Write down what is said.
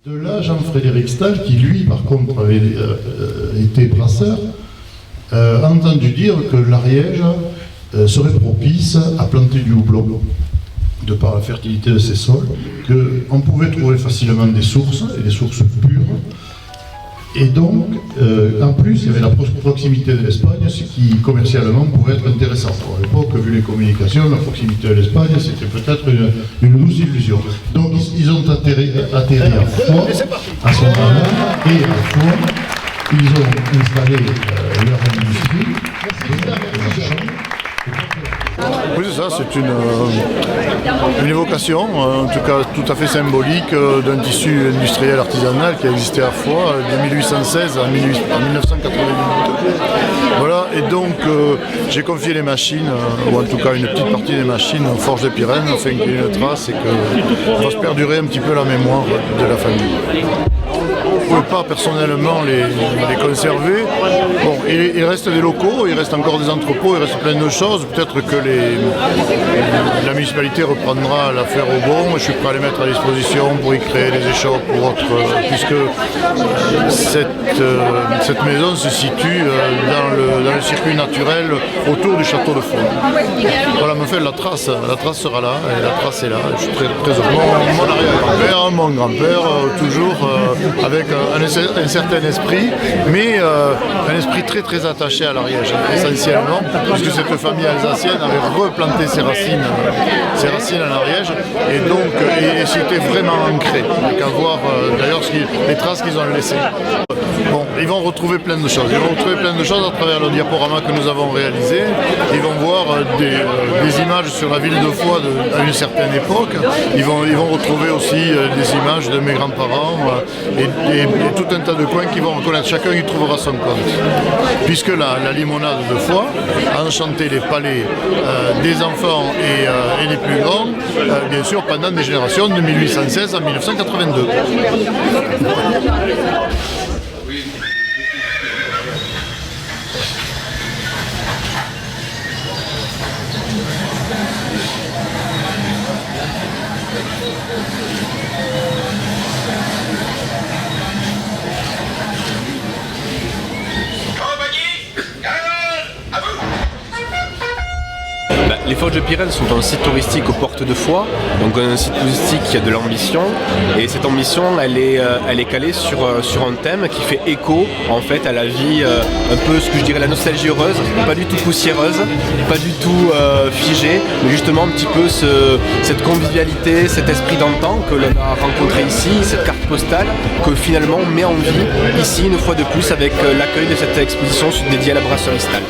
De là, Jean-Frédéric Stahl, qui lui, par contre, avait été brasseur, a entendu dire que l'Ariège serait propice à planter du houblon, de par la fertilité de ses sols, qu'on pouvait trouver facilement des sources, et des sources pures. Et donc, en plus, il y avait la proximité de l'Espagne, ce qui, commercialement, pouvait être intéressant. À l'époque, vu les communications, la proximité de l'Espagne, c'était peut-être une douce illusion. Donc, ils ont atterri à Foix, à ce moment-là, et à Foix, ils ont installé leur industrie. Oui, c'est ça, c'est une évocation, en tout cas tout à fait symbolique, d'un tissu industriel artisanal qui a existé à Foix de 1816 à 1988. Voilà, et donc j'ai confié les machines, ou en tout cas une petite partie des machines aux Forges des Pyrénées, afin qu'il y ait une trace et qu'on fasse perdurer un petit peu la mémoire de la famille. On ne pouvait pas personnellement les conserver. Bon, il reste des locaux, il reste encore des entrepôts, il reste plein de choses. Peut-être que la municipalité reprendra l'affaire au bon. Je suis prêt à les mettre à disposition pour y créer des échoppes ou autres, puisque cette maison se situe dans le circuit naturel autour du château de Foix. Voilà, mais en fait, la trace sera là, et la trace est là. Je suis très, très heureux. Mon arrière-grand-père, mon grand-père, toujours avec un certain esprit, mais un esprit très très attaché à l'Ariège, essentiellement, puisque cette famille alsacienne avait replanté ses racines en Ariège, et donc et c'était vraiment ancré. On qu'à voir d'ailleurs les traces qu'ils ont laissées. Bon, ils vont retrouver plein de choses. Ils vont retrouver plein de choses à travers le diaporama que nous avons réalisé. Ils vont voir des images sur la ville de Foix à une certaine époque. Ils vont retrouver aussi des images de mes grands-parents et tout un tas de coins qu'ils vont reconnaître. Chacun y trouvera son compte. Puisque la limonade de Foix a enchanté les palais des enfants et des plus grands, bien sûr, pendant des générations de 1816 à 1982. Les Forges de Pyrénées sont un site touristique aux portes de Foix, donc un site touristique qui a de l'ambition, et cette ambition elle est calée sur un thème qui fait écho en fait à la vie, un peu ce que je dirais la nostalgie heureuse, pas du tout poussiéreuse, pas du tout figée, mais justement un petit peu cette convivialité, cet esprit d'antan que l'on a rencontré ici, cette carte postale que finalement on met en vie ici une fois de plus avec l'accueil de cette exposition dédiée à la brasserie Stahl.